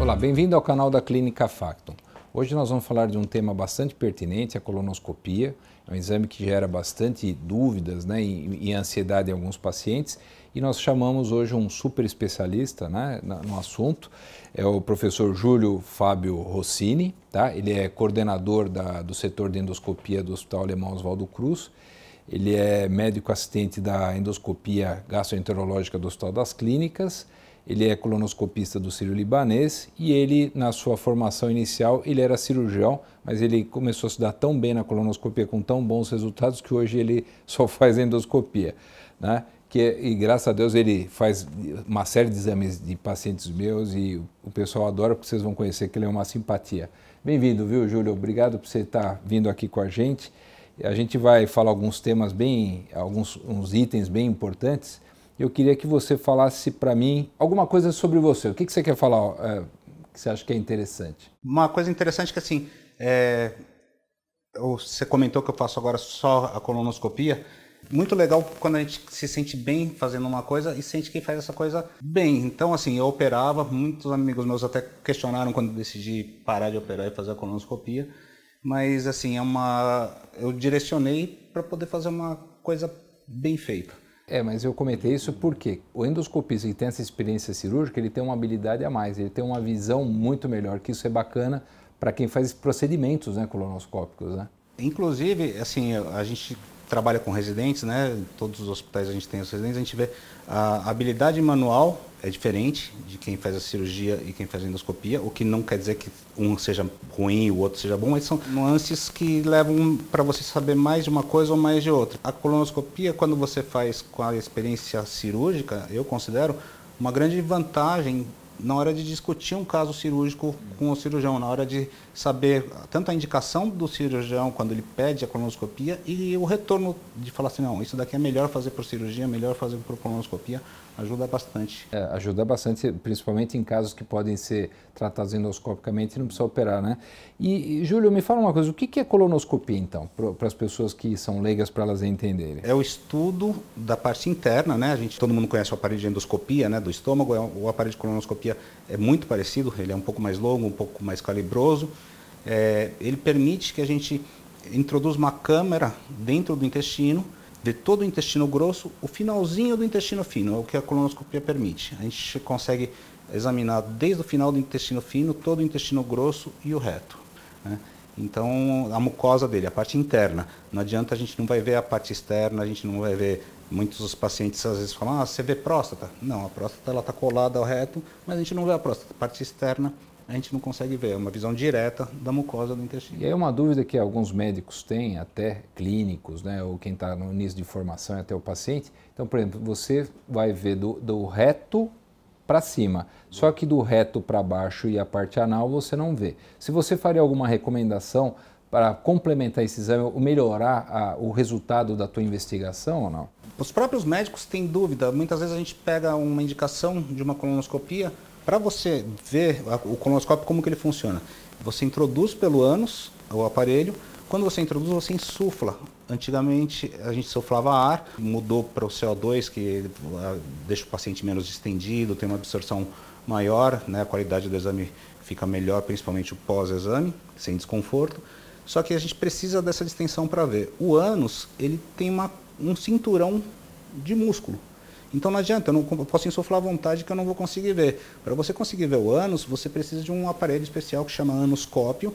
Olá, bem-vindo ao canal da Clínica Factum. Hoje nós vamos falar de um tema bastante pertinente, a colonoscopia. É um exame que gera bastante dúvidas, né, e ansiedade em alguns pacientes. E nós chamamos hoje um super especialista, né, no assunto, é o professor Júlio Fábio Rossini, tá? Ele é coordenador do setor de endoscopia do Hospital Alemão Oswaldo Cruz. Ele é médico assistente da endoscopia gastroenterológica do Hospital das Clínicas. Ele é colonoscopista do Sírio-Libanês e ele, na sua formação inicial, ele era cirurgião, mas ele começou a se dar tão bem na colonoscopia, com tão bons resultados, que hoje ele só faz endoscopia, né? E graças a Deus ele faz uma série de exames de pacientes meus e o pessoal adora, porque vocês vão conhecer que ele é uma simpatia. Bem-vindo, viu, Júlio? Obrigado por você estar vindo aqui com a gente. A gente vai falar alguns temas uns itens bem importantes. Eu queria que você falasse para mim alguma coisa sobre você. O que você quer falar que você acha que é interessante? Uma coisa interessante que assim, você comentou que eu faço agora só a colonoscopia. Muito legal quando a gente se sente bem fazendo uma coisa e sente que faz essa coisa bem. Então assim, eu operava, muitos amigos meus até questionaram quando eu decidi parar de operar e fazer a colonoscopia. Mas assim, eu direcionei para poder fazer uma coisa bem feita. Mas eu comentei isso porque o endoscopista que tem essa experiência cirúrgica, ele tem uma habilidade a mais, ele tem uma visão muito melhor, que isso é bacana para quem faz procedimentos, né, colonoscópicos, né? Inclusive, assim, a gente trabalha com residentes, né? Em todos os hospitais a gente tem os residentes, a gente vê a habilidade manual é diferente de quem faz a cirurgia e quem faz a endoscopia, o que não quer dizer que um seja ruim e o outro seja bom, mas são nuances que levam para você saber mais de uma coisa ou mais de outra. A colonoscopia, quando você faz com a experiência cirúrgica, eu considero uma grande vantagem na hora de discutir um caso cirúrgico com o cirurgião, na hora de saber tanto a indicação do cirurgião quando ele pede a colonoscopia e o retorno de falar assim, não, isso daqui é melhor fazer por cirurgia, melhor fazer por colonoscopia, ajuda bastante. Ajuda bastante, principalmente em casos que podem ser tratados endoscopicamente e não precisa operar, né? E Júlio, me fala uma coisa, o que é colonoscopia então, para as pessoas que são leigas, para elas entenderem? É o estudo da parte interna, né? Todo mundo conhece o aparelho de endoscopia, né, do estômago, o aparelho de colonoscopia é muito parecido, ele é um pouco mais longo, um pouco mais calibroso. Ele permite que a gente introduza uma câmera dentro do intestino, vê todo o intestino grosso, o finalzinho do intestino fino, é o que a colonoscopia permite. A gente consegue examinar desde o final do intestino fino, todo o intestino grosso e o reto, né? Então, a mucosa dele, a parte interna. Não adianta, a gente não vai ver a parte externa, a gente não vai ver. Muitos dos pacientes às vezes falam, você vê próstata? Não, a próstata está colada ao reto, mas a gente não vê a próstata. A parte externa a gente não consegue ver, é uma visão direta da mucosa do intestino. E aí uma dúvida que alguns médicos têm, até clínicos, né, ou quem está no início de formação, até o paciente. Então, por exemplo, você vai ver do reto para cima, só que do reto para baixo e a parte anal você não vê. Se você faria alguma recomendação para complementar esse exame ou melhorar o resultado da tua investigação ou não? Os próprios médicos têm dúvida. Muitas vezes a gente pega uma indicação de uma colonoscopia para você ver o colonoscópio como que ele funciona. Você introduz pelo ânus o aparelho. Quando você introduz, você insufla. Antigamente a gente insuflava ar, mudou para o CO2, que deixa o paciente menos distendido, tem uma absorção maior, né? A qualidade do exame fica melhor, principalmente o pós-exame, sem desconforto. Só que a gente precisa dessa distensão para ver. O ânus, ele tem um cinturão de músculo. Então não adianta, eu posso insuflar à vontade que eu não vou conseguir ver. Para você conseguir ver o ânus, você precisa de um aparelho especial que chama anoscópio,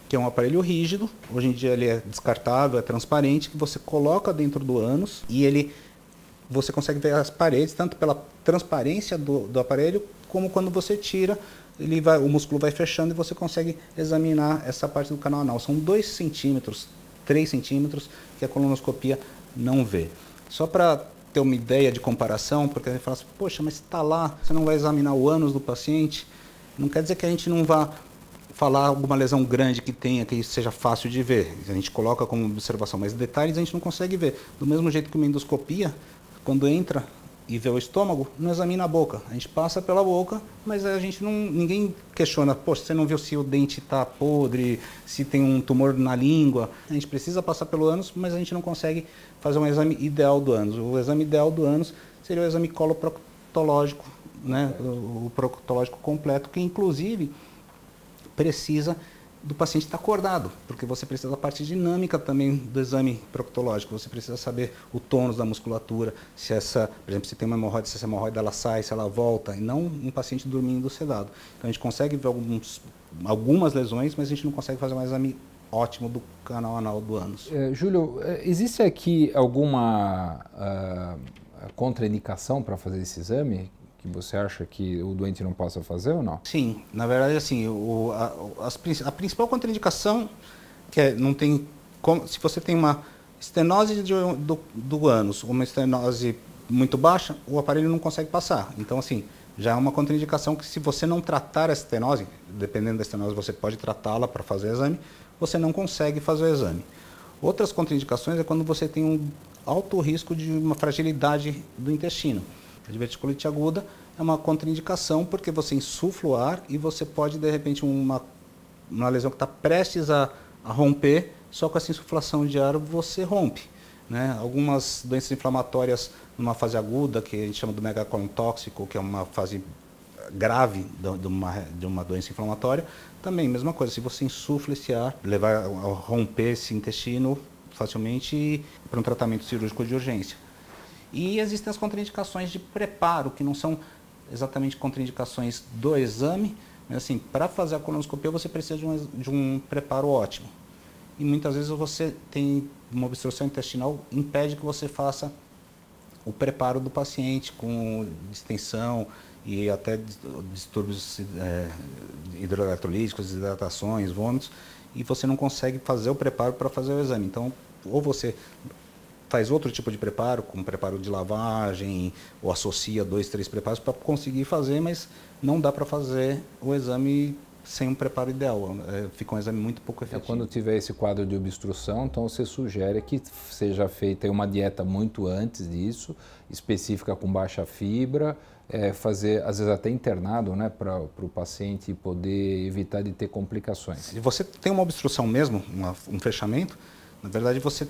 que é um aparelho rígido. Hoje em dia ele é descartável, é transparente, que você coloca dentro do ânus e você consegue ver as paredes, tanto pela transparência do aparelho, como quando você tira, o músculo vai fechando e você consegue examinar essa parte do canal anal. São 2 centímetros, 3 centímetros que a colonoscopia não vê. Só para ter uma ideia de comparação, porque a gente fala assim, poxa, mas está lá, você não vai examinar o ânus do paciente, não quer dizer que a gente não vá falar alguma lesão grande que tenha, que seja fácil de ver. A gente coloca como observação, mas detalhes a gente não consegue ver. Do mesmo jeito que uma endoscopia, quando entra e vê o estômago, não examina a boca. A gente passa pela boca, mas ninguém questiona, poxa, você não viu se o dente está podre, se tem um tumor na língua. A gente precisa passar pelo ânus, mas a gente não consegue fazer um exame ideal do ânus. O exame ideal do ânus seria o exame coloproctológico né, o proctológico completo, que inclusive precisa do paciente estar acordado, porque você precisa da parte dinâmica também do exame proctológico. Você precisa saber o tônus da musculatura, se essa, por exemplo, se tem uma hemorroide, se essa hemorroide ela sai, se ela volta, e não um paciente dormindo sedado. Então a gente consegue ver algumas lesões, mas a gente não consegue fazer um exame ótimo do canal anal do ânus. Júlio, existe aqui alguma contraindicação para fazer esse exame? Que você acha que o doente não possa fazer ou não? Sim, na verdade, assim, a principal contraindicação, que é, não tem como, se você tem uma estenose do ânus, uma estenose muito baixa, o aparelho não consegue passar. Então, assim, já é uma contraindicação que se você não tratar a estenose, dependendo da estenose, você pode tratá-la para fazer o exame, você não consegue fazer o exame. Outras contraindicações é quando você tem um alto risco de uma fragilidade do intestino. A diverticulite aguda é uma contraindicação porque você insufla o ar e você pode, de repente, uma lesão que está prestes a romper, só com essa insuflação de ar você rompe, né? Algumas doenças inflamatórias numa fase aguda, que a gente chama do megacolon tóxico, que é uma fase grave de uma doença inflamatória, também, mesma coisa, se você insufla esse ar, levar a romper esse intestino facilmente para um tratamento cirúrgico de urgência. E existem as contraindicações de preparo, que não são exatamente contraindicações do exame, mas assim, para fazer a colonoscopia você precisa de um preparo ótimo. E muitas vezes você tem uma obstrução intestinal, impede que você faça o preparo do paciente com distensão e até distúrbios hidroeletrolíticos, desidratações, vômitos, e você não consegue fazer o preparo para fazer o exame. Então, ou você faz outro tipo de preparo, como preparo de lavagem, ou associa 2, 3 preparos para conseguir fazer, mas não dá para fazer o exame sem um preparo ideal. Fica um exame muito pouco efetivo. Quando tiver esse quadro de obstrução, então você sugere que seja feita uma dieta muito antes disso, específica com baixa fibra, fazer, às vezes até internado, né, para o paciente poder evitar de ter complicações. Se você tem uma obstrução mesmo, um fechamento, na verdade você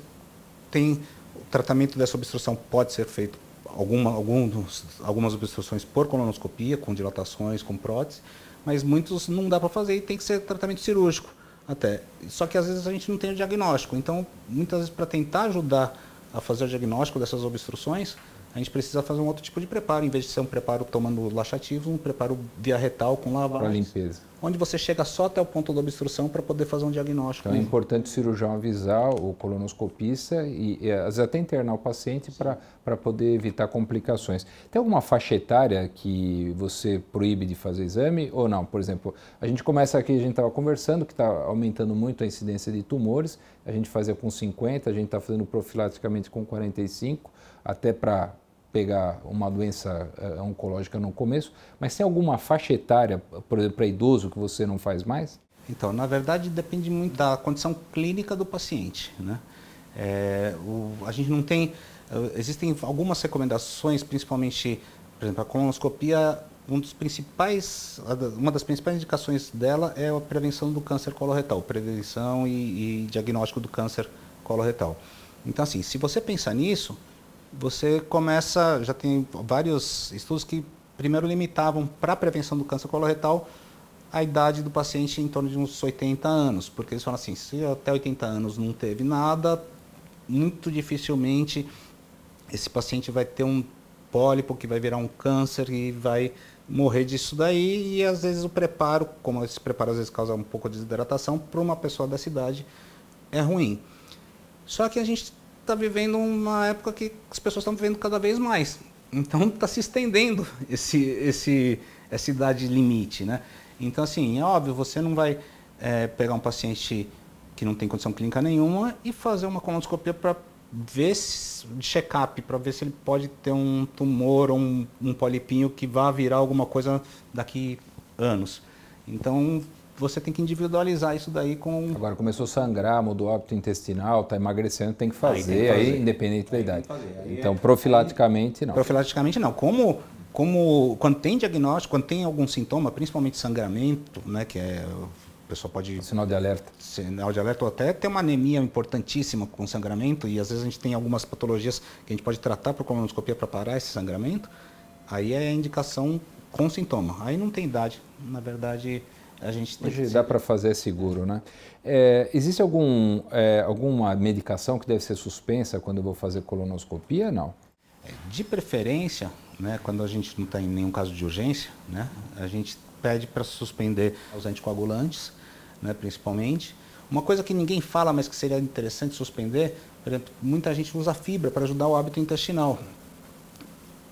tem... O tratamento dessa obstrução pode ser feito, algumas obstruções por colonoscopia, com dilatações, com prótese, mas muitos não dá para fazer e tem que ser tratamento cirúrgico até. Só que às vezes a gente não tem o diagnóstico, então muitas vezes para tentar ajudar a fazer o diagnóstico dessas obstruções, a gente precisa fazer um outro tipo de preparo, em vez de ser um preparo tomando laxativo, um preparo via retal com lavagem. Para limpeza. Onde você chega só até o ponto da obstrução para poder fazer um diagnóstico. Então é importante o cirurgião avisar o colonoscopista e às vezes até internar o paciente para poder evitar complicações. Tem alguma faixa etária que você proíbe de fazer exame ou não? Por exemplo, a gente começa aqui, a gente estava conversando que está aumentando muito a incidência de tumores, a gente fazia com 50, a gente está fazendo profilaticamente com 45, até para pegar uma doença oncológica no começo, mas tem alguma faixa etária, por exemplo, para idoso que você não faz mais? Então, na verdade, depende muito da condição clínica do paciente, né? A gente não tem... Existem algumas recomendações, principalmente, por exemplo, a colonoscopia, uma das principais indicações dela é a prevenção do câncer coloretal, prevenção e diagnóstico do câncer coloretal. Então, assim, se você pensar nisso, você começa, já tem vários estudos que primeiro limitavam para a prevenção do câncer coloretal a idade do paciente em torno de uns 80 anos, porque eles falam assim, se até 80 anos não teve nada, muito dificilmente esse paciente vai ter um pólipo que vai virar um câncer e vai morrer disso daí, e às vezes o preparo, como esse preparo às vezes causa um pouco de desidratação, para uma pessoa dessa idade é ruim. Só que a gente está vivendo uma época que as pessoas estão vivendo cada vez mais. Então está se estendendo essa idade limite, né? Então, assim, é óbvio, você não vai pegar um paciente que não tem condição clínica nenhuma e fazer uma colonoscopia para ver de check-up, para ver se ele pode ter um tumor ou um polipinho que vá virar alguma coisa daqui anos. Então, você tem que individualizar isso daí com... Agora, começou a sangrar, mudou o hábito intestinal, está emagrecendo, tem que fazer, aí independente da idade. Então, profilaticamente, não. Profilaticamente, não. Quando tem diagnóstico, quando tem algum sintoma, principalmente sangramento, né, que o pessoal pode... Sinal de alerta. Sinal de alerta, ou até ter uma anemia importantíssima com sangramento, e às vezes a gente tem algumas patologias que a gente pode tratar por colonoscopia para parar esse sangramento, aí é a indicação com sintoma. Aí não tem idade. Na verdade, a gente tem Hoje dá para fazer seguro, né? Existe alguma medicação que deve ser suspensa quando eu vou fazer colonoscopia? Não. De preferência, né, quando a gente não está em nenhum caso de urgência, né, a gente pede para suspender os anticoagulantes, né, principalmente. Uma coisa que ninguém fala, mas que seria interessante suspender, por exemplo, muita gente usa fibra para ajudar o hábito intestinal.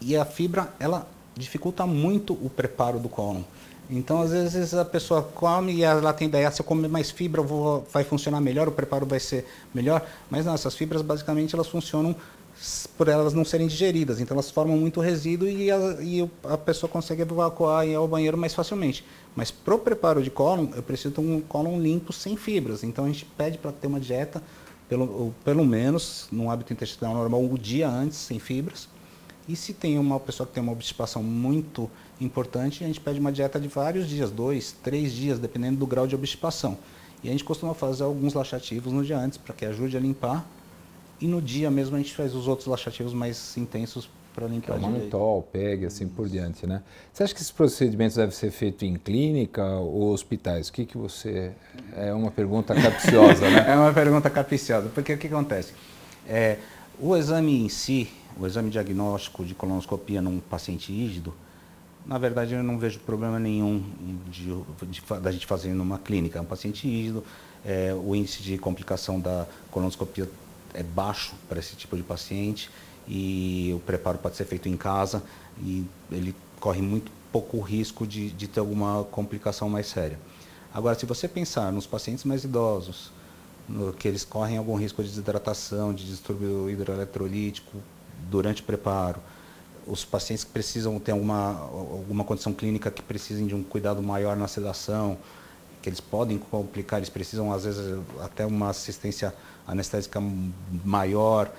E a fibra, ela dificulta muito o preparo do cólon. Então, às vezes, a pessoa come e ela tem ideia, se eu comer mais fibra, vai funcionar melhor, o preparo vai ser melhor. Mas não, essas fibras, basicamente, elas funcionam por elas não serem digeridas. Então, elas formam muito resíduo e a pessoa consegue evacuar e ir ao banheiro mais facilmente. Mas para o preparo de cólon, eu preciso ter um cólon limpo, sem fibras. Então, a gente pede para ter uma dieta, pelo menos, num hábito intestinal normal, um dia antes, sem fibras. E se tem uma pessoa que tem uma obstipação muito importante, a gente pede uma dieta de vários dias, 2, 3 dias, dependendo do grau de obstipação. E a gente costuma fazer alguns laxativos no dia antes, para que ajude a limpar. E no dia mesmo a gente faz os outros laxativos mais intensos para limpar direito. Mannitol, PEG, assim por diante, né? Você acha que esses procedimentos devem ser feitos em clínica ou hospitais? O que você... É uma pergunta capciosa, né? É uma pergunta capciosa, porque o que acontece? O exame em si, o exame diagnóstico de colonoscopia num paciente rígido, na verdade eu não vejo problema nenhum da gente fazer numa clínica. É um paciente rígido, o índice de complicação da colonoscopia é baixo para esse tipo de paciente e o preparo pode ser feito em casa e ele corre muito pouco risco de ter alguma complicação mais séria. Agora, se você pensar nos pacientes mais idosos, que eles correm algum risco de desidratação, de distúrbio hidroeletrolítico durante o preparo, os pacientes que precisam ter alguma condição clínica que precisem de um cuidado maior na sedação, que eles podem complicar, eles precisam às vezes até uma assistência anestésica maior,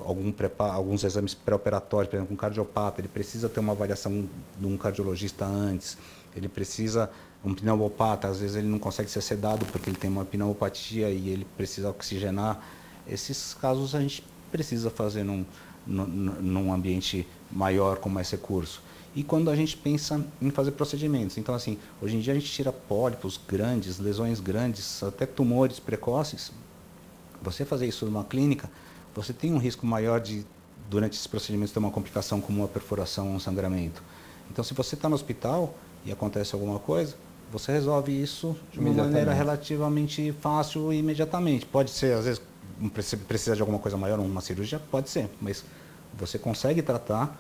alguns exames pré-operatórios, por exemplo, um cardiopata, ele precisa ter uma avaliação de um cardiologista antes, ele precisa, um pneumopata, às vezes ele não consegue ser sedado porque ele tem uma pneumopatia e ele precisa oxigenar. Esses casos a gente precisa fazer num ambiente maior, com mais recurso. E quando a gente pensa em fazer procedimentos, então assim, hoje em dia a gente tira pólipos grandes, lesões grandes, até tumores precoces. Você fazer isso numa clínica, você tem um risco maior de, durante esses procedimentos, ter uma complicação como uma perfuração ou um sangramento. Então, se você está no hospital e acontece alguma coisa, você resolve isso de uma maneira relativamente fácil e imediatamente. Pode ser, às vezes, precisa de alguma coisa maior, uma cirurgia, pode ser, mas você consegue tratar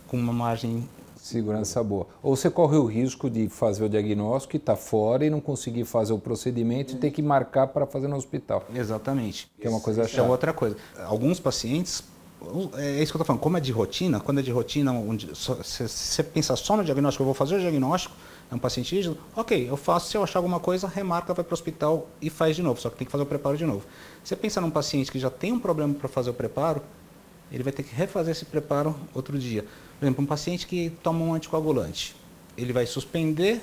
com uma margem... Segurança boa. Ou você corre o risco de fazer o diagnóstico e estar fora e não conseguir fazer o procedimento e ter que marcar para fazer no hospital. Exatamente. Que é uma coisa chata. É outra coisa. Alguns pacientes, é isso que eu estou falando, como é de rotina, quando é de rotina, se você pensar só no diagnóstico, eu vou fazer o diagnóstico, é um paciente rígido, ok, eu faço, se eu achar alguma coisa, remarca, vai para o hospital e faz de novo, só que tem que fazer o preparo de novo. Você pensa num paciente que já tem um problema para fazer o preparo, ele vai ter que refazer esse preparo outro dia. Por exemplo, um paciente que toma um anticoagulante, ele vai suspender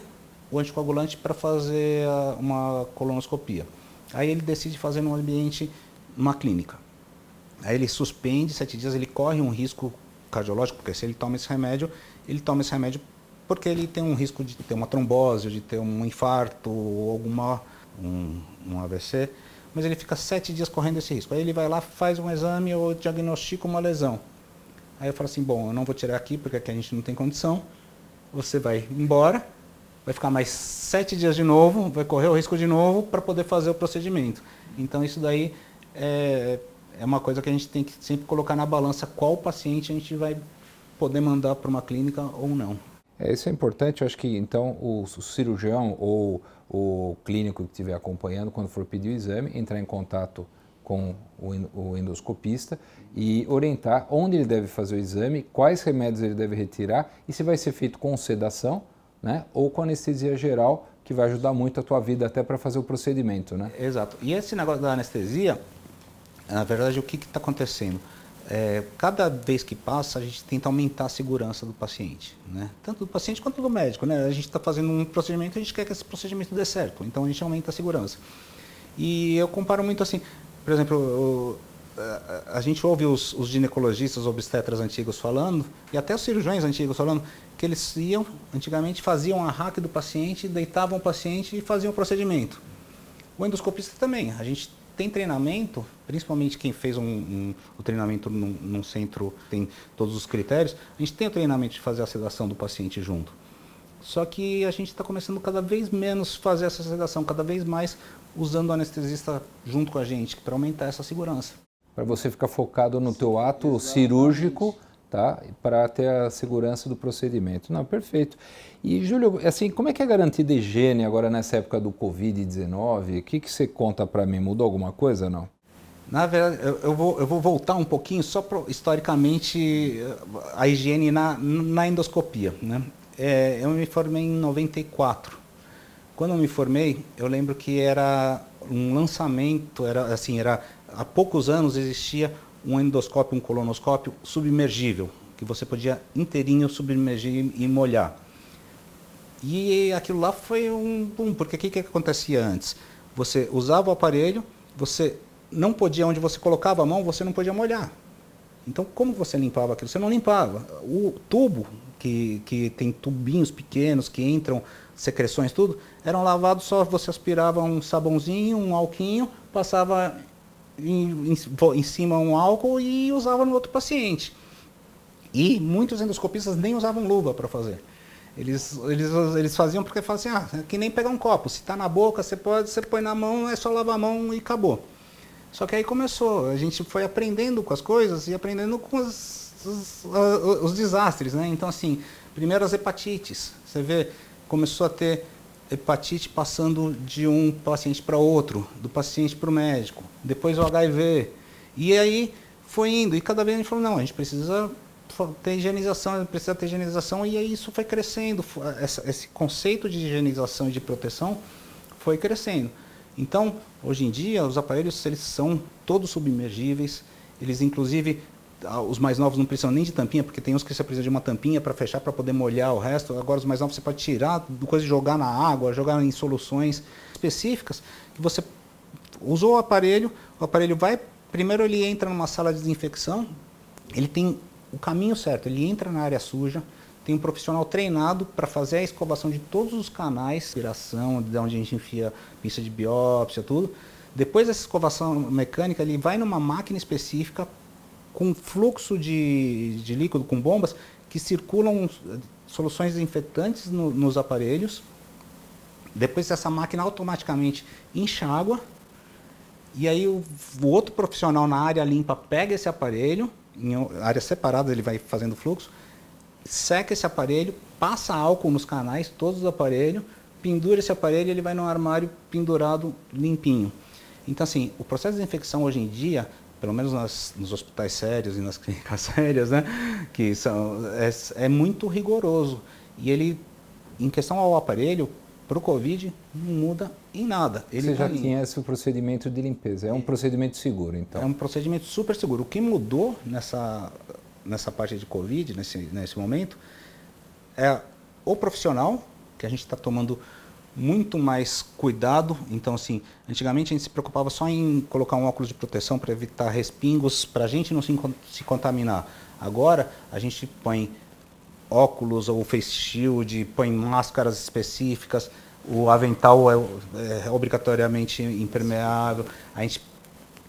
o anticoagulante para fazer uma colonoscopia. Aí ele decide fazer num ambiente, numa clínica. Aí ele suspende 7 dias, ele corre um risco cardiológico, porque se ele toma esse remédio porque ele tem um risco de ter uma trombose, de ter um infarto, ou um AVC, mas ele fica 7 dias correndo esse risco. Aí ele vai lá, faz um exame ou diagnostica uma lesão. Aí eu falo assim, bom, eu não vou tirar aqui porque aqui a gente não tem condição. Você vai embora, vai ficar mais 7 dias de novo, vai correr o risco de novo para poder fazer o procedimento. Então isso daí é uma coisa que a gente tem que sempre colocar na balança qual paciente a gente vai poder mandar para uma clínica ou não. Isso é importante, eu acho que então o cirurgião ou o clínico que estiver acompanhando, quando for pedir o exame, entrar em contato com o endoscopista e orientar onde ele deve fazer o exame, quais remédios ele deve retirar e se vai ser feito com sedação, né, ou com anestesia geral, que vai ajudar muito a tua vida até para fazer o procedimento, né? Exato. E esse negócio da anestesia, na verdade, o que está acontecendo? Cada vez que passa, a gente tenta aumentar a segurança do paciente, né? Tanto do paciente quanto do médico, né? A gente está fazendo um procedimento, a gente quer que esse procedimento dê certo, então a gente aumenta a segurança. E eu comparo muito assim, por exemplo, a gente ouve os ginecologistas, obstetras antigos falando, e até os cirurgiões antigos falando, que eles iam, antigamente faziam a hack do paciente, deitavam o paciente e faziam o procedimento. O endoscopista também. A gente tem treinamento, principalmente quem fez o treinamento num centro, tem todos os critérios, a gente tem o treinamento de fazer a sedação do paciente junto. Só que a gente está começando cada vez menos fazer essa sedação, cada vez mais usando o anestesista junto com a gente, para aumentar essa segurança. Para você ficar focado no teu ato cirúrgico, tá? Para ter a segurança do procedimento. Não, perfeito. E, Júlio, assim, como é que é garantida a higiene agora nessa época do Covid-19? O que você conta para mim? Mudou alguma coisa ou não? Na verdade, eu vou voltar um pouquinho só historicamente a higiene na endoscopia, né? Eu me formei em 94. Quando eu me formei, eu lembro que era um lançamento, há poucos anos existia um endoscópio, um colonoscópio submergível, que você podia inteirinho submergir e molhar. E aquilo lá foi um boom, porque o que acontecia antes? Você usava o aparelho, você não podia, onde você colocava a mão, você não podia molhar. Então, como você limpava aquilo? Você não limpava. O tubo, que tem tubinhos pequenos que entram, secreções, tudo, eram lavados, só você aspirava um sabãozinho, um alquinho, passava em cima um álcool e usava no outro paciente. E muitos endoscopistas nem usavam luva para fazer. Eles faziam porque falavam assim, é que nem pegar um copo, se está na boca, você põe na mão, é só lavar a mão e acabou. Só que aí começou, a gente foi aprendendo com as coisas e aprendendo com os desastres, né? Então, assim, primeiro as hepatites. Você vê, começou a ter hepatite passando de um paciente para outro, do paciente para o médico. Depois o HIV. E aí foi indo. E cada vez a gente falou, não, a gente precisa ter higienização, e aí isso foi crescendo. Esse conceito de higienização e de proteção foi crescendo. Então, hoje em dia, os aparelhos eles são todos submergíveis, eles inclusive, os mais novos não precisam nem de tampinha, porque tem uns que você precisa de uma tampinha para fechar, para poder molhar o resto. Agora os mais novos você pode tirar, coisa de jogar na água, jogar em soluções específicas, que você usou o aparelho vai, primeiro ele entra numa sala de desinfecção, ele tem o caminho certo, ele entra na área suja, tem um profissional treinado para fazer a escovação de todos os canais, aspiração, de onde a gente enfia pinça de biópsia, tudo. Depois dessa escovação mecânica, ele vai numa máquina específica com fluxo de líquido, com bombas, que circulam soluções desinfetantes nos aparelhos. Depois essa máquina automaticamente enxágua, e aí o outro profissional na área limpa pega esse aparelho, em área separada ele vai fazendo fluxo, seca esse aparelho, passa álcool nos canais, todos os aparelhos, pendura esse aparelho e ele vai num armário pendurado limpinho. Então, assim, o processo de desinfecção hoje em dia, pelo menos nos hospitais sérios e nas clínicas sérias, né, que é muito rigoroso. E ele, em questão ao aparelho, para o Covid, não muda em nada. Você já tinha esse procedimento de limpeza, é um procedimento seguro, então? É um procedimento super seguro. O que mudou nessa parte de Covid, nesse momento, é o profissional, que a gente está tomando muito mais cuidado. Então, assim, antigamente a gente se preocupava só em colocar um óculos de proteção para evitar respingos, para a gente não se contaminar. Agora, a gente põe óculos ou face shield, põe máscaras específicas, o avental é obrigatoriamente impermeável, a gente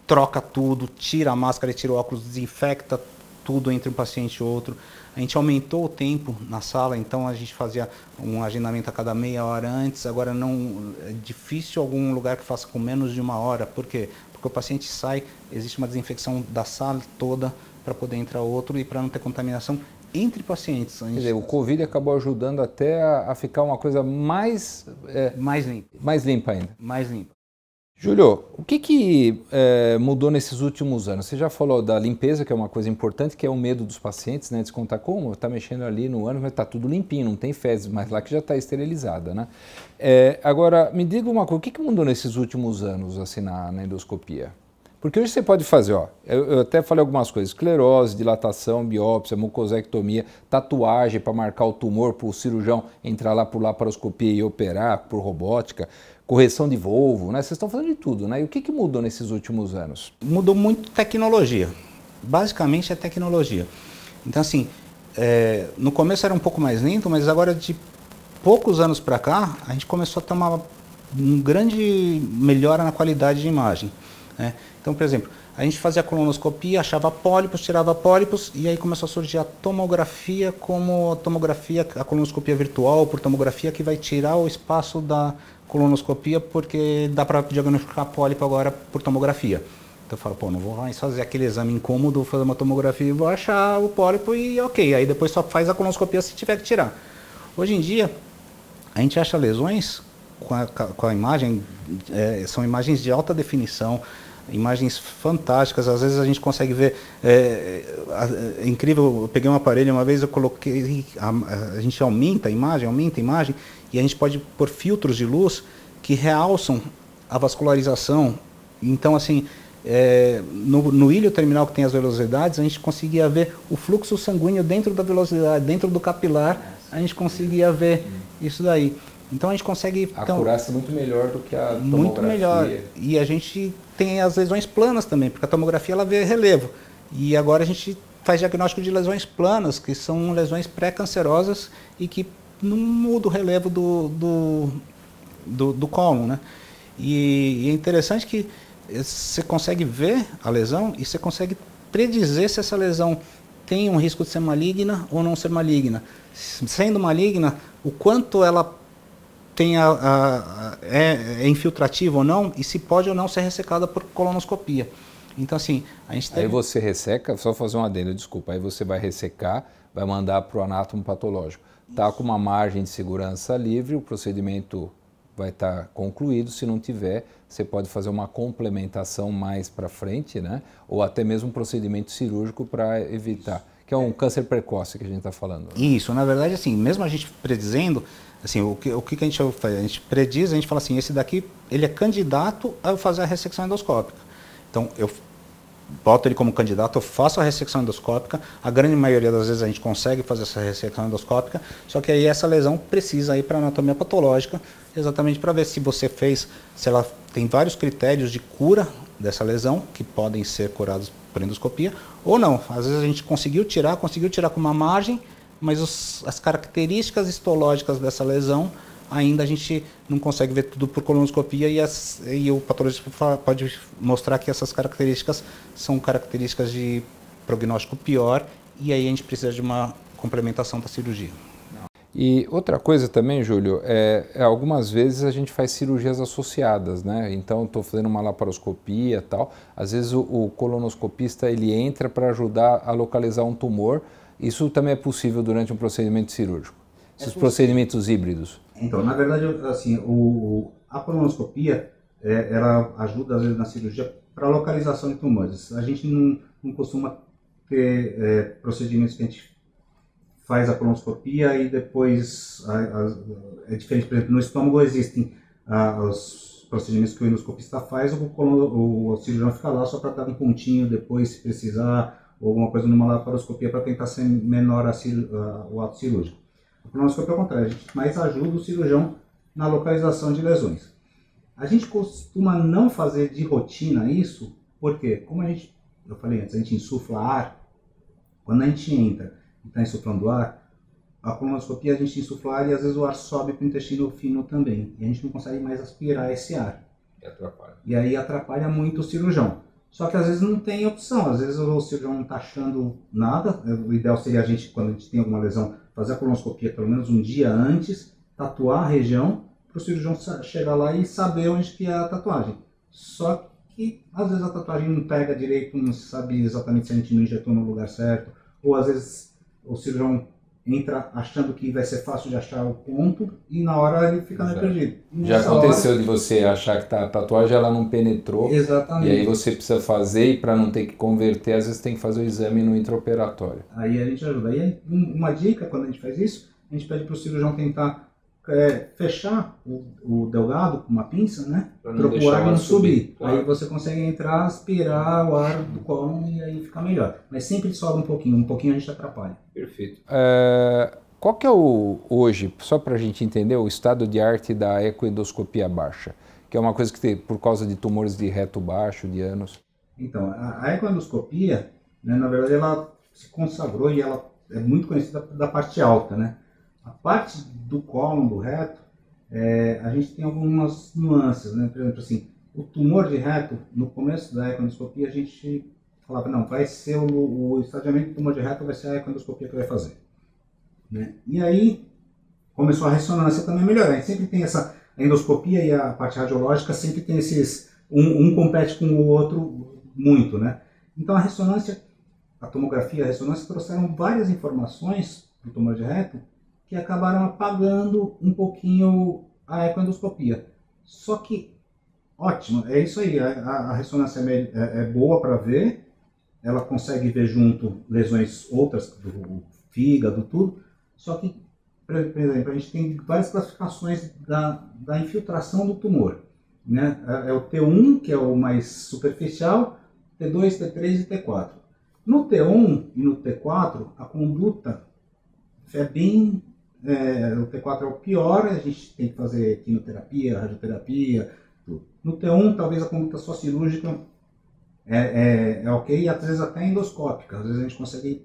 troca tudo, tira a máscara e tira o óculos, desinfecta tudo entre um paciente e outro. A gente aumentou o tempo na sala, então a gente fazia um agendamento a cada meia hora antes, agora não é difícil algum lugar que faça com menos de uma hora. Por quê? Porque o paciente sai, existe uma desinfecção da sala toda para poder entrar outro e para não ter contaminação entre pacientes. Quer dizer, o Covid acabou ajudando até a ficar uma coisa mais limpa. Mais limpa ainda. Mais limpa. Júlio, o que mudou nesses últimos anos? Você já falou da limpeza, que é uma coisa importante, que é o medo dos pacientes, né? De se contar como está mexendo ali no ânus, mas está tudo limpinho, não tem fezes, mas lá que já está esterilizada, né? Agora, me diga uma coisa, o que mudou nesses últimos anos assim, na endoscopia? Porque hoje você pode fazer, ó, eu até falei algumas coisas, esclerose, dilatação, biópsia, mucosectomia, tatuagem para marcar o tumor, para o cirurgião entrar lá por laparoscopia e operar, por robótica, correção de volvo, né? Vocês estão fazendo de tudo, né? E o que mudou nesses últimos anos? Mudou muito tecnologia. Basicamente é tecnologia. Então, assim, no começo era um pouco mais lento, mas agora de poucos anos para cá, a gente começou a tomar uma grande melhora na qualidade de imagem, né? Então, por exemplo, a gente fazia a colonoscopia, achava pólipos, tirava pólipos, e aí começou a surgir a tomografia como a tomografia, a colonoscopia virtual por tomografia, que vai tirar o espaço da colonoscopia, porque dá para diagnosticar pólipo agora por tomografia. Então eu falo, pô, não vou mais fazer aquele exame incômodo, fazer uma tomografia, vou achar o pólipo e ok, aí depois só faz a colonoscopia se tiver que tirar. Hoje em dia, a gente acha lesões com a imagem, são imagens de alta definição, imagens fantásticas, às vezes a gente consegue ver, é incrível, eu peguei um aparelho uma vez, eu coloquei, a gente aumenta a imagem, e a gente pode pôr filtros de luz que realçam a vascularização. Então, assim, no ilho terminal que tem as velocidades, a gente conseguia ver o fluxo sanguíneo dentro da velocidade, dentro do capilar, a gente conseguia ver isso daí. Então a gente consegue... A acurácia é muito melhor do que a tomografia. Muito melhor. E a gente tem as lesões planas também, porque a tomografia ela vê relevo. E agora a gente faz diagnóstico de lesões planas, que são lesões pré-cancerosas e que não muda o relevo do cólon, né? E é interessante que você consegue ver a lesão e você consegue predizer se essa lesão tem um risco de ser maligna ou não ser maligna. Sendo maligna, o quanto ela tem é infiltrativa ou não, e se pode ou não ser ressecada por colonoscopia. Então, assim, a gente Aí você resseca, só fazer um adendo, desculpa, aí você vai ressecar, vai mandar para o anátomo patológico. Está com uma margem de segurança livre, o procedimento vai estar concluído. Se não tiver, você pode fazer uma complementação mais para frente, né? Ou até mesmo um procedimento cirúrgico para evitar, que é um câncer precoce que a gente está falando. Isso, na verdade, assim, mesmo a gente predizendo, assim, o que a gente faz? A gente prediz, a gente fala assim, esse daqui, ele é candidato a fazer a ressecção endoscópica. Então, eu boto ele como candidato, eu faço a ressecção endoscópica, a grande maioria das vezes a gente consegue fazer essa ressecção endoscópica, só que aí essa lesão precisa ir para a anatomia patológica, exatamente para ver se você fez, se ela tem vários critérios de cura dessa lesão, que podem ser curados por endoscopia, ou não. Às vezes a gente conseguiu tirar com uma margem, mas as características histológicas dessa lesão, ainda a gente não consegue ver tudo por colonoscopia e o patologista pode mostrar que essas características são características de prognóstico pior e aí a gente precisa de uma complementação da cirurgia. E outra coisa também, Júlio, algumas vezes a gente faz cirurgias associadas, né? Então, estou fazendo uma laparoscopia e tal. Às vezes o colonoscopista ele entra para ajudar a localizar um tumor. Isso também é possível durante um procedimento cirúrgico? Esses procedimentos híbridos? Então, na verdade, assim, a colonoscopia, ela ajuda às vezes na cirurgia para localização de tumores. A gente não costuma ter procedimentos que a gente faz a colonoscopia e depois é diferente. Por exemplo, no estômago existem os procedimentos que o endoscopista faz, o cirurgião fica lá só para dar um pontinho depois, se precisar, ou alguma coisa numa laparoscopia para tentar ser menor o ato cirúrgico. A colonoscopia é o contrário, a gente mais ajuda o cirurgião na localização de lesões. A gente costuma não fazer de rotina isso, porque, como eu falei antes, a gente insufla ar, quando a gente entra e está insuflando ar, a colonoscopia a gente insufla ar e às vezes o ar sobe para o intestino fino também, e a gente não consegue mais aspirar esse ar. E atrapalha. E aí atrapalha muito o cirurgião. Só que às vezes não tem opção, às vezes o cirurgião não está achando nada. O ideal seria a gente, quando a gente tem alguma lesão, fazer a colonoscopia pelo menos um dia antes, tatuar a região, para o cirurgião chegar lá e saber onde que é a tatuagem. Só que às vezes a tatuagem não pega direito, não sabe exatamente se a gente não injetou no lugar certo, ou às vezes o cirurgião entra achando que vai ser fácil de achar o ponto e na hora ele fica perdido. Já aconteceu de você achar que a tatuagem ela não penetrou. Exatamente. E aí você precisa fazer e para não ter que converter, às vezes tem que fazer o exame no intraoperatório. Aí a gente ajuda. Aí uma dica quando a gente faz isso, a gente pede para o cirurgião tentar fechar o delgado com uma pinça, né? Para o ar não subir. Claro. Aí você consegue entrar, aspirar o ar do cólon e aí fica melhor. Mas sempre sobra um pouquinho a gente atrapalha. Perfeito. Qual que é hoje, só para a gente entender, o estado de arte da ecoendoscopia baixa? Que é uma coisa que tem por causa de tumores de reto baixo, de ânus. Então, a ecoendoscopia, né, na verdade, ela se consagrou e ela é muito conhecida da parte alta, né? A parte do cólon, do reto, a gente tem algumas nuances, né? Por exemplo, assim, o tumor de reto, no começo da ecoendoscopia, a gente falava, não, vai ser o estadiamento do tumor de reto vai ser a ecoendoscopia que vai fazer. Né? E aí, começou a ressonância também a melhorar. A gente sempre tem essa endoscopia e a parte radiológica, sempre tem esses, um compete com o outro muito, né? Então a ressonância, a tomografia e a ressonância trouxeram várias informações do tumor de reto que acabaram apagando um pouquinho a ecoendoscopia. Só que, ótimo, é isso aí, a ressonância é boa para ver, ela consegue ver junto lesões outras do fígado, tudo, só que, por exemplo, a gente tem várias classificações da infiltração do tumor. Né? É o T1, que é o mais superficial, T2, T3 e T4. No T1 e no T4, a conduta é bem... o T4 é o pior, a gente tem que fazer quimioterapia, radioterapia, tudo. No T1, talvez a conduta só cirúrgica é ok, e às vezes até endoscópica. Às vezes a gente consegue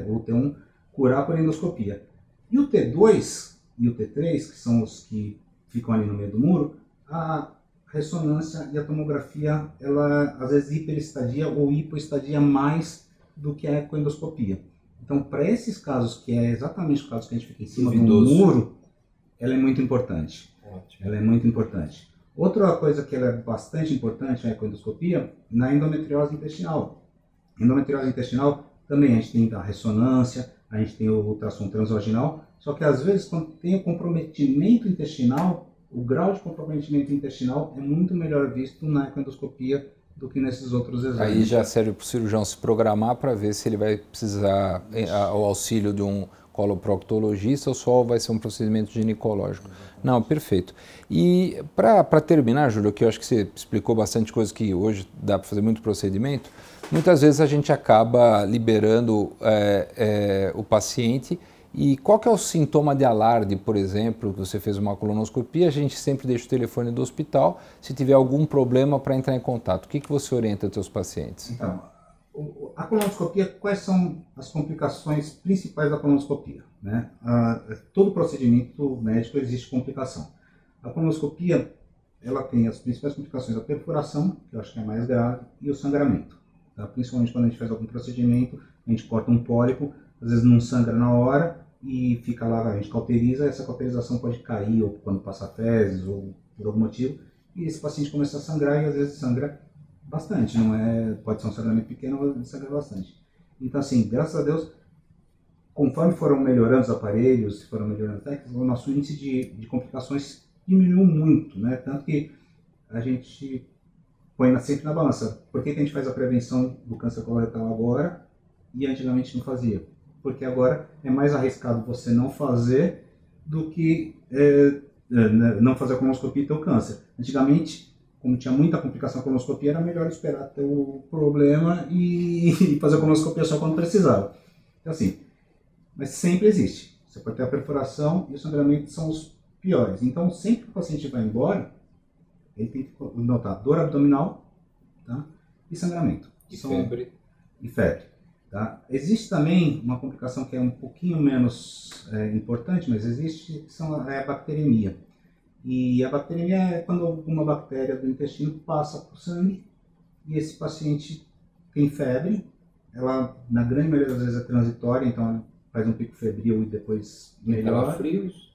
o T1 curar por endoscopia. E o T2 e o T3, que são os que ficam ali no meio do muro, a ressonância e a tomografia, ela às vezes hiperestadia ou hipoestadia mais do que a ecoendoscopia. Então, para esses casos, que é exatamente o caso que a gente fica em cima do muro, ela é muito importante. Ótimo. Ela é muito importante. Outra coisa que ela é bastante importante na ecoendoscopia, na endometriose intestinal. Endometriose intestinal também a gente tem a ressonância, a gente tem o ultrassom transvaginal, só que às vezes quando tem o comprometimento intestinal, o grau de comprometimento intestinal é muito melhor visto na ecoendoscopia do que nesses outros exames. Aí já serve para o cirurgião se programar para ver se ele vai precisar o auxílio de um coloproctologista ou só vai ser um procedimento ginecológico. Não, perfeito. E para terminar, Júlio, que eu acho que você explicou bastante coisa que hoje dá para fazer muito procedimento, muitas vezes a gente acaba liberando o paciente. E qual que é o sintoma de alarde, por exemplo, que você fez uma colonoscopia, a gente sempre deixa o telefone do hospital, se tiver algum problema para entrar em contato. O que você orienta aos seus pacientes? Então, a colonoscopia, quais são as complicações principais da colonoscopia? Né? Todo procedimento médico existe complicação. A colonoscopia, ela tem as principais complicações, a perfuração, que eu acho que é mais grave, e o sangramento. Tá? Principalmente quando a gente faz algum procedimento, a gente corta um pólipo, às vezes não sangra na hora, e fica lá, a gente cauteriza, essa cauterização pode cair ou quando passa fezes ou por algum motivo, e esse paciente começa a sangrar e às vezes sangra bastante, não é, pode ser um sangramento pequeno, mas sangra bastante. Então assim, graças a Deus, conforme foram melhorando os aparelhos, foram melhorando as técnicas, o nosso índice de complicações diminuiu muito, né? Tanto que a gente põe sempre na balança. Por que a gente faz a prevenção do câncer coloretal agora e antigamente não fazia? Porque agora é mais arriscado você não fazer do que não fazer a colonoscopia e ter o câncer. Antigamente, como tinha muita complicação com a colonoscopia, era melhor esperar ter o problema e fazer a colonoscopia só quando precisava. Então assim, mas sempre existe. Você pode ter a perfuração e o sangramento são os piores. Então sempre que o paciente vai embora, ele tem que notar dor abdominal, tá? E sangramento. E febre. E febre. Tá? Existe também uma complicação que é um pouquinho menos importante, mas existe, que é a bacteremia. E a bacteremia é quando alguma bactéria do intestino passa para o sangue e esse paciente tem febre. Ela, na grande maioria das vezes, é transitória, então ela faz um pico febril e depois melhora.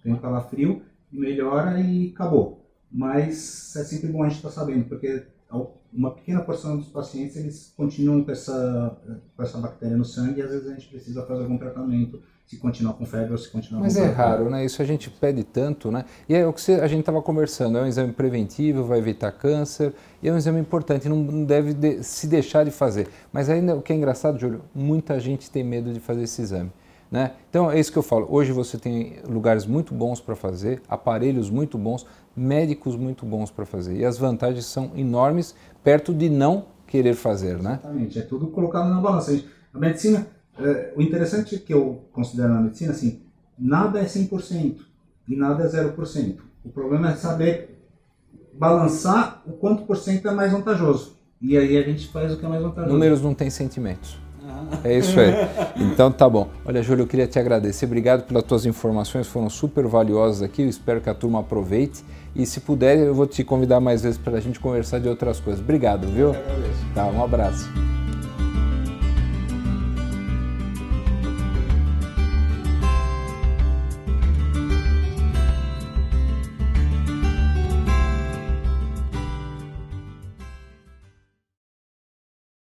Tem um calafrio e melhora e acabou. Mas é sempre bom a gente estar sabendo, porque uma pequena porção dos pacientes eles continuam com essa bactéria no sangue e às vezes a gente precisa fazer algum tratamento se continuar com febre ou se continuar Mas com é raro, né? Isso a gente pede tanto, né? E é o que a gente estava conversando, é um exame preventivo, vai evitar câncer, e é um exame importante, não deve se deixar de fazer. Mas ainda o que é engraçado, Júlio, muita gente tem medo de fazer esse exame. né? Então é isso que eu falo, hoje você tem lugares muito bons para fazer, aparelhos muito bons, médicos muito bons para fazer, e as vantagens são enormes perto de não querer fazer, né? Exatamente, é tudo colocado na balança. A medicina, o interessante que eu considero na medicina, assim, nada é 100% e nada é 0%. O problema é saber balançar o quanto por cento é mais vantajoso. E aí a gente faz o que é mais vantajoso. Números não têm sentimentos. É isso aí. Então tá bom. Olha, Júlio, eu queria te agradecer. Obrigado pelas tuas informações, foram super valiosas aqui. Eu espero que a turma aproveite. E se puder, eu vou te convidar mais vezes para a gente conversar de outras coisas. Obrigado, viu? Tá, um abraço.